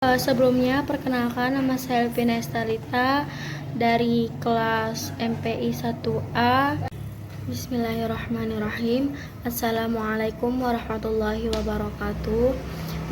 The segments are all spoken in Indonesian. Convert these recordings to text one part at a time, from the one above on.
Sebelumnya, perkenalkan nama saya Elvina Estalita dari kelas MPI 1A. Bismillahirrahmanirrahim. Assalamualaikum warahmatullahi wabarakatuh.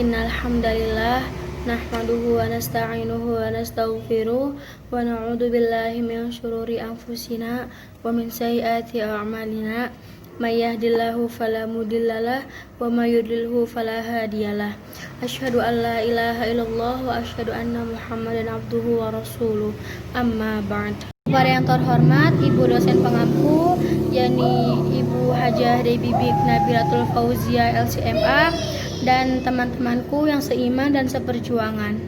Innal hamdalillah nahmaduhu wa nasta'inuhu wa nastaghfiruh wa na'udzu billahi min syururi anfusina wa min sayyiati a'malina. May yahdihillahu fala mudhillalah wa may yudlilhu fala hadiyalah. Asyhadu an la ilaha illallah wa asyhadu anna Muhammadan abduhu wa rasuluh. Amma ba'd. Para yang terhormat Ibu dosen pengampu, yakni Ibu Hajah Debbie Nabilatul Fauzia LCMA, dan teman-temanku yang seiman dan seperjuangan.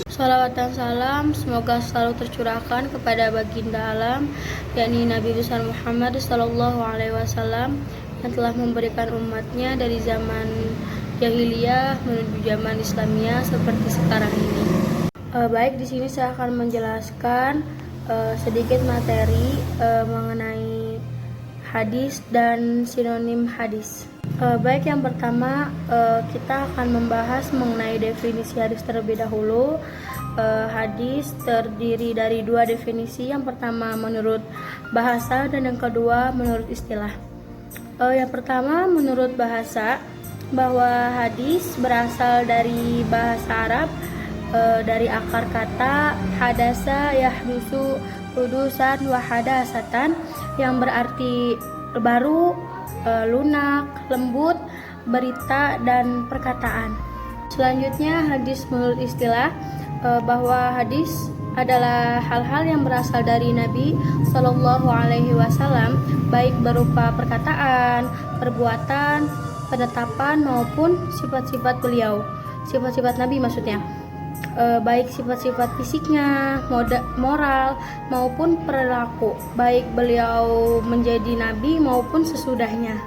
Salawat dan salam semoga selalu tercurahkan kepada baginda alam, yakni Nabi besar Muhammad sallallahu alaihi wasallam, yang telah memberikan umatnya dari zaman jahiliyah menuju zaman Islamiyah seperti sekarang ini. Baik, di sini saya akan menjelaskan sedikit materi mengenai hadis dan sinonim hadis. Baik, yang pertama kita akan membahas mengenai definisi hadis terlebih dahulu. Hadis terdiri dari dua definisi. Yang pertama menurut bahasa dan yang kedua menurut istilah. Yang pertama menurut bahasa, bahwa hadis berasal dari bahasa Arab, dari akar kata hadasa yahdusu hudusan wa hadasatan, yang berarti baru, lunak, lembut, berita, dan perkataan. Selanjutnya hadis menurut istilah, bahwa hadis adalah hal-hal yang berasal dari Nabi Shallallahu Alaihi Wasallam, baik berupa perkataan, perbuatan, penetapan maupun sifat-sifat beliau, sifat-sifat Nabi maksudnya, baik sifat-sifat fisiknya, moral maupun perilaku, baik beliau menjadi Nabi maupun sesudahnya.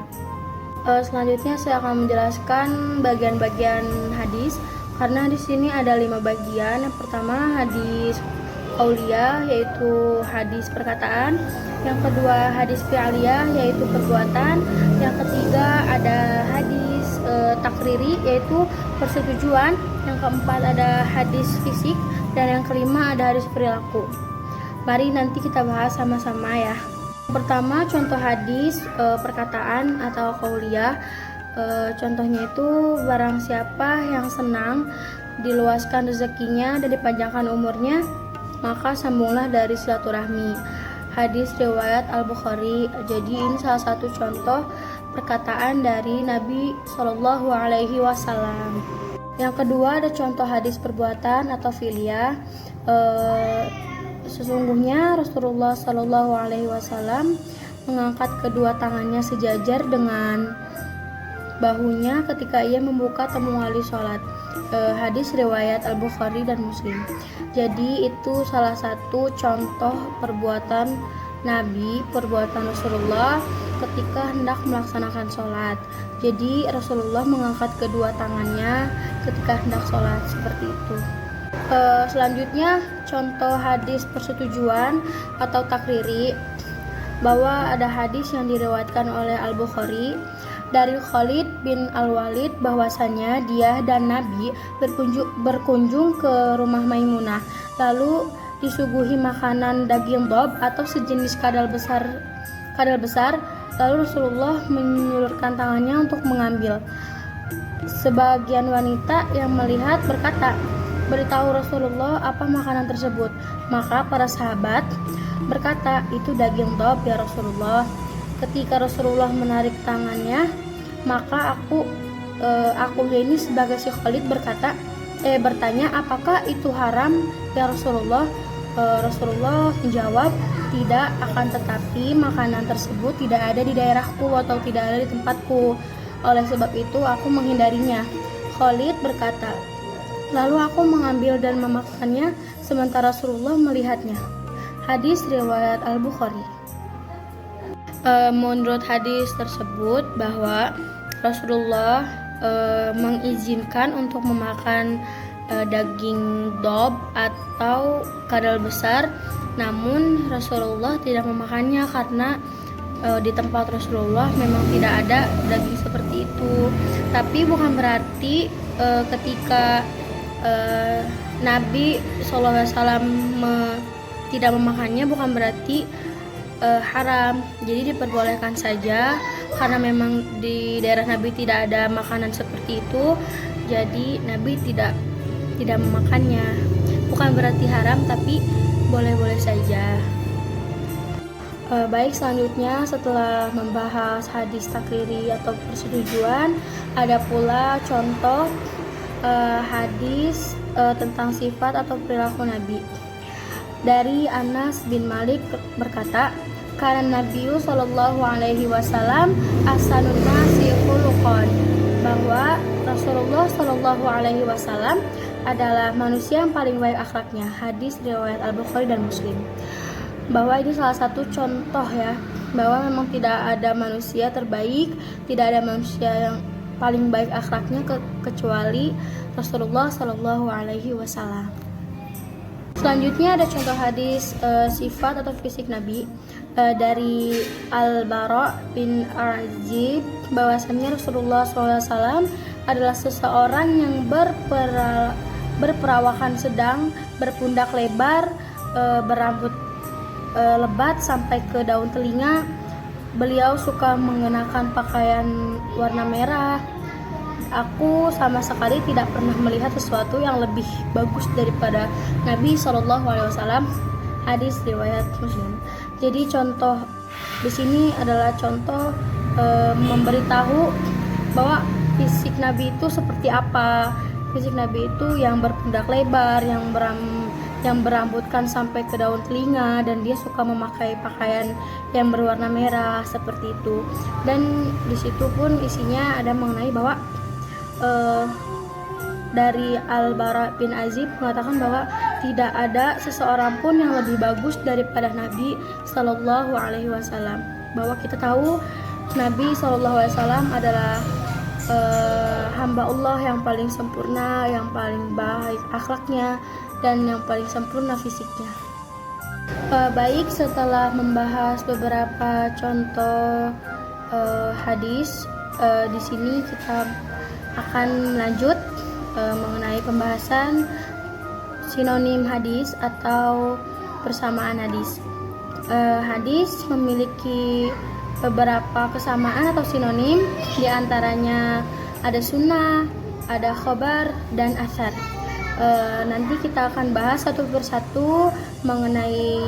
Selanjutnya saya akan menjelaskan bagian-bagian hadis, karena di sini ada 5 bagian. Yang pertama hadis qauliyah, yaitu hadis perkataan. Yang kedua hadis fi'liyah, yaitu perbuatan. Yang ketiga ada hadis takriri, yaitu persetujuan. Yang keempat ada hadis fisik, dan yang kelima ada hadis perilaku. Mari nanti kita bahas sama-sama ya. Pertama, contoh hadis perkataan atau qauliyah. Contohnya itu, barang siapa yang senang diluaskan rezekinya dan dipanjangkan umurnya, maka sambunglah dari silaturahmi. Hadis riwayat Al-Bukhari. Jadi ini salah satu contoh perkataan dari Nabi Shallallahu Alaihi Wasallam. Yang kedua ada contoh hadis perbuatan atau fi'liyah. Sesungguhnya Rasulullah Shallallahu Alaihi Wasallam mengangkat kedua tangannya sejajar dengan bahunya ketika ia membuka temu wali sholat. Hadis riwayat Al-Bukhari dan Muslim. Jadi itu salah satu contoh perbuatan Nabi, perbuatan Rasulullah ketika hendak melaksanakan sholat. Jadi Rasulullah mengangkat kedua tangannya ketika hendak sholat, seperti itu. Selanjutnya contoh hadis persetujuan atau takriri, bahwa ada hadis yang diriwayatkan oleh Al-Bukhari dari Khalid bin Al-Walid, bahwasanya dia dan Nabi berkunjung ke rumah Maimunah, lalu disuguhi makanan daging dob atau sejenis kadal besar, lalu Rasulullah menyulurkan tangannya untuk mengambil. Sebagian wanita yang melihat berkata, beritahu Rasulullah apa makanan tersebut. Maka para sahabat berkata, itu daging dob ya Rasulullah. Ketika Rasulullah menarik tangannya, maka aku ini sebagai si Khalid bertanya, apakah itu haram ya Rasulullah? Rasulullah menjawab, tidak, akan tetapi makanan tersebut tidak ada di daerahku atau tidak ada di tempatku. Oleh sebab itu aku menghindarinya. Khalid berkata, lalu aku mengambil dan memakannya sementara Rasulullah melihatnya. Hadis riwayat Al-Bukhari. Menurut hadis tersebut bahwa Rasulullah mengizinkan untuk memakan daging dob atau kadal besar, namun Rasulullah tidak memakannya karena di tempat Rasulullah memang tidak ada daging seperti itu. Tapi bukan berarti ketika Nabi SAW tidak memakannya bukan berarti haram, jadi diperbolehkan saja karena memang di daerah Nabi tidak ada makanan seperti itu, jadi Nabi tidak memakannya. Bukan berarti haram, tapi boleh-boleh saja. Baik, selanjutnya setelah membahas hadis takriri atau persetujuan, ada pula contoh hadis tentang sifat atau perilaku Nabi. Dari Anas bin Malik berkata, karena Nabi Sallallahu Alaihi Wasallam ahsanun nasi khuluqan, bahwa Rasulullah Sallallahu Alaihi Wasallam adalah manusia yang paling baik akhlaknya. Hadis riwayat Al-Bukhari dan Muslim. Bahwa ini salah satu contoh ya, bahwa memang tidak ada manusia terbaik, tidak ada manusia yang paling baik akhlaknya kecuali Rasulullah Sallallahu Alaihi Wasallam. Selanjutnya ada contoh hadis sifat atau fisik Nabi dari Al-Bara bin Azib, bahwasannya Rasulullah SAW adalah seseorang yang berperawakan sedang, berpundak lebar, berambut lebat sampai ke daun telinga. Beliau suka mengenakan pakaian warna merah. Aku sama sekali tidak pernah melihat sesuatu yang lebih bagus daripada Nabi SAW. Hadis riwayat Muslim. Jadi contoh di sini adalah contoh memberitahu bahwa fisik Nabi itu seperti apa. Fisik Nabi itu yang berpundak lebar, yang berambutkan sampai ke daun telinga, dan dia suka memakai pakaian yang berwarna merah seperti itu. Dan di situ pun isinya ada mengenai bahwa dari Al-Bara bin Azib mengatakan bahwa tidak ada seseorang pun yang lebih bagus daripada Nabi Sallallahu Alaihi Wasallam. Bahwa kita tahu Nabi Sallallahu Alaihi Wasallam adalah hamba Allah yang paling sempurna, yang paling baik akhlaknya, dan yang paling sempurna fisiknya. Baik, setelah membahas beberapa contoh hadis, di sini kita akan lanjut mengenai pembahasan sinonim hadis atau persamaan hadis. Hadis memiliki beberapa kesamaan atau sinonim, diantaranya ada sunnah, ada khobar, dan asar. Nanti kita akan bahas satu persatu mengenai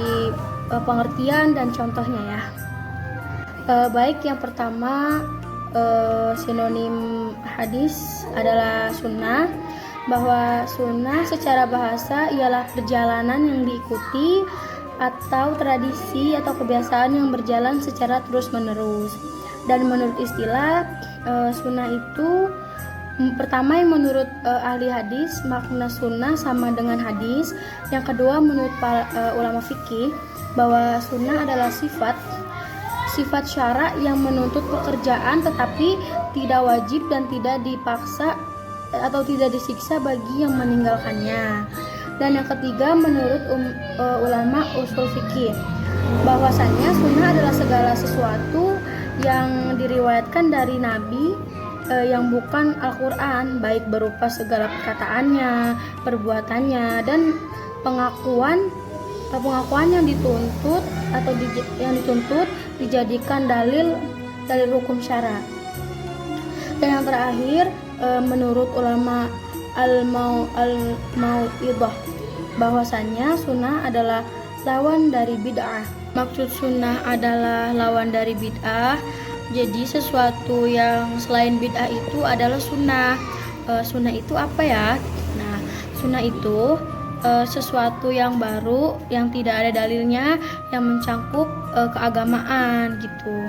pengertian dan contohnya ya. Baik, yang pertama sinonim hadis adalah sunnah, bahwa sunnah secara bahasa ialah perjalanan yang diikuti atau tradisi atau kebiasaan yang berjalan secara terus-menerus. Dan menurut istilah sunnah itu, pertama yang menurut ahli hadis, makna sunnah sama dengan hadis. Yang kedua menurut ulama fikih, bahwa sunnah adalah sifat syara yang menuntut pekerjaan tetapi tidak wajib dan tidak dipaksa atau tidak disiksa bagi yang meninggalkannya. Dan yang ketiga menurut ulama usul fikih, bahwasannya sunnah adalah segala sesuatu yang diriwayatkan dari Nabi yang bukan Al-Quran, baik berupa segala perkataannya, perbuatannya, dan pengakuan yang dituntut atau dijadikan dalil hukum syara. Dan yang terakhir menurut ulama al-mau'idhah, bahwasannya sunnah adalah lawan dari bid'ah. Maksud sunnah adalah lawan dari bid'ah, jadi sesuatu yang selain bid'ah itu adalah sunnah. Sunnah itu apa ya? Nah, sunnah itu sesuatu yang baru, yang tidak ada dalilnya, yang mencangkup keagamaan gitu.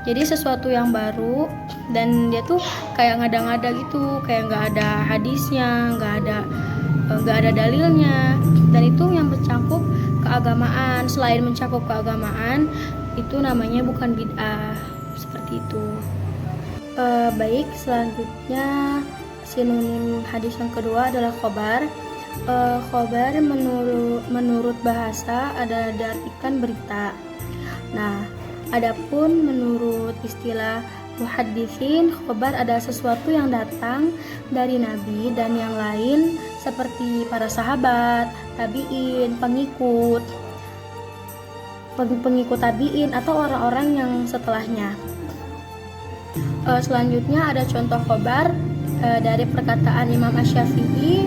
Jadi sesuatu yang baru dan dia tuh kayak ngada-ngada gitu, kayak nggak ada hadisnya, nggak ada dalilnya, dan itu yang mencangkup keagamaan. Selain mencakup keagamaan, itu namanya bukan bid'ah, seperti itu. Baik, selanjutnya sinonim hadis yang kedua adalah khobar. Khobar menurut bahasa ada diartikan berita. Nah, adapun menurut istilah muhaddisin, khobar adalah sesuatu yang datang dari Nabi dan yang lain seperti para sahabat, tabi'in, pengikut tabi'in atau orang-orang yang setelahnya. Selanjutnya ada contoh khobar dari perkataan Imam Asy-Syafi'i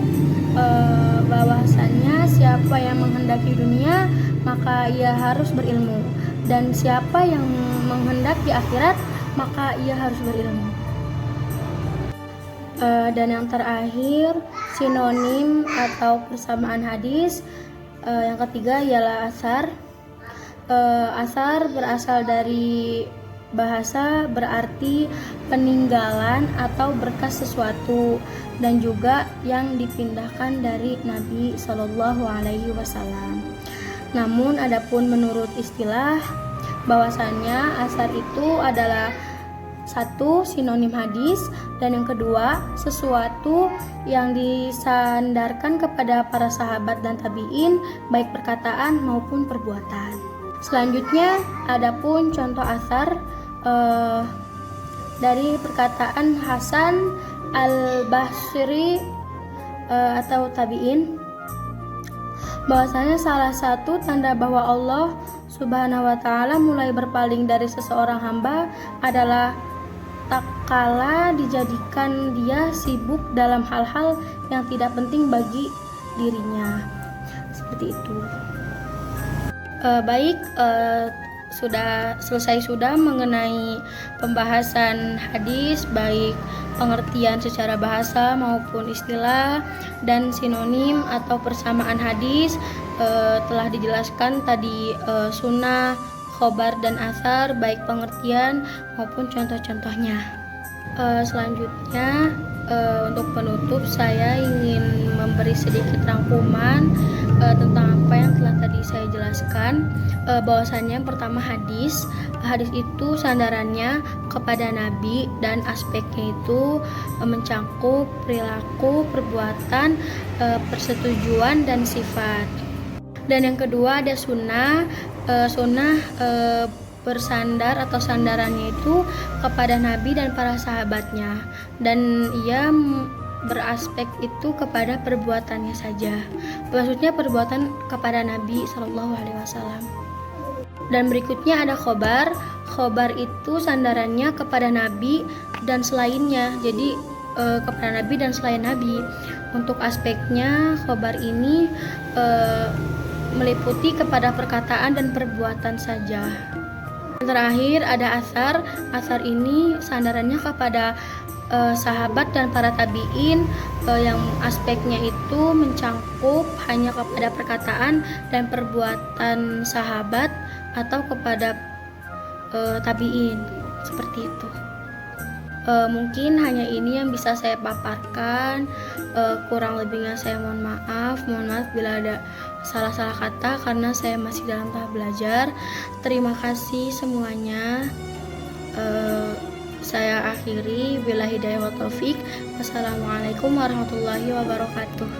bahwasannya siapa yang menghendaki dunia maka ia harus berilmu, dan siapa yang menghendaki akhirat maka ia harus berilmu. Dan yang terakhir, sinonim atau persamaan hadis. Yang ketiga ialah asar. Asar berasal dari bahasa berarti peninggalan atau berkas sesuatu, dan juga yang dipindahkan dari Nabi Shallallahu Alaihi Wasallam. Namun adapun menurut istilah, bahwasannya asar itu adalah satu, sinonim hadis, dan yang kedua, sesuatu yang disandarkan kepada para sahabat dan tabi'in, baik perkataan maupun perbuatan. Selanjutnya, adapun contoh asar dari perkataan Hasan al-Basri atau tabi'in, bahwasanya salah satu tanda bahwa Allah Subhanahu wa ta'ala mulai berpaling dari seseorang hamba adalah tak kala dijadikan dia sibuk dalam hal-hal yang tidak penting bagi dirinya. Seperti itu. Sudah selesai mengenai pembahasan hadis, baik pengertian secara bahasa maupun istilah, dan sinonim atau persamaan hadis. Telah dijelaskan tadi sunnah, khobar, dan asar, baik pengertian maupun contoh-contohnya. Selanjutnya, untuk penutup saya ingin memberi sedikit rangkuman tentang apa yang telah tadi saya jelaskan. Bahwasannya pertama, hadis itu sandarannya kepada Nabi, dan aspeknya itu mencakup perilaku, perbuatan, persetujuan, dan sifat. Dan yang kedua ada sunnah. Bersandar atau sandarannya itu kepada Nabi dan para sahabatnya, dan ia beraspek itu kepada perbuatannya saja, maksudnya perbuatan kepada Nabi Shallallahu Alaihi Wasallam. Dan berikutnya ada khobar. Khobar itu sandarannya kepada Nabi dan selainnya, jadi kepada Nabi dan selain Nabi. Untuk aspeknya, khobar ini meliputi kepada perkataan dan perbuatan saja. Terakhir ada asar. Asar ini sandarannya kepada sahabat dan para tabi'in, yang aspeknya itu mencakup hanya kepada perkataan dan perbuatan sahabat atau kepada tabi'in. Seperti itu. Mungkin hanya ini yang bisa saya paparkan. Kurang lebihnya saya mohon maaf bila ada salah-salah kata, karena saya masih dalam tahap belajar. Terima kasih semuanya. Saya akhiri, billahi hidayah wa taufik. Wassalamualaikum warahmatullahi wabarakatuh.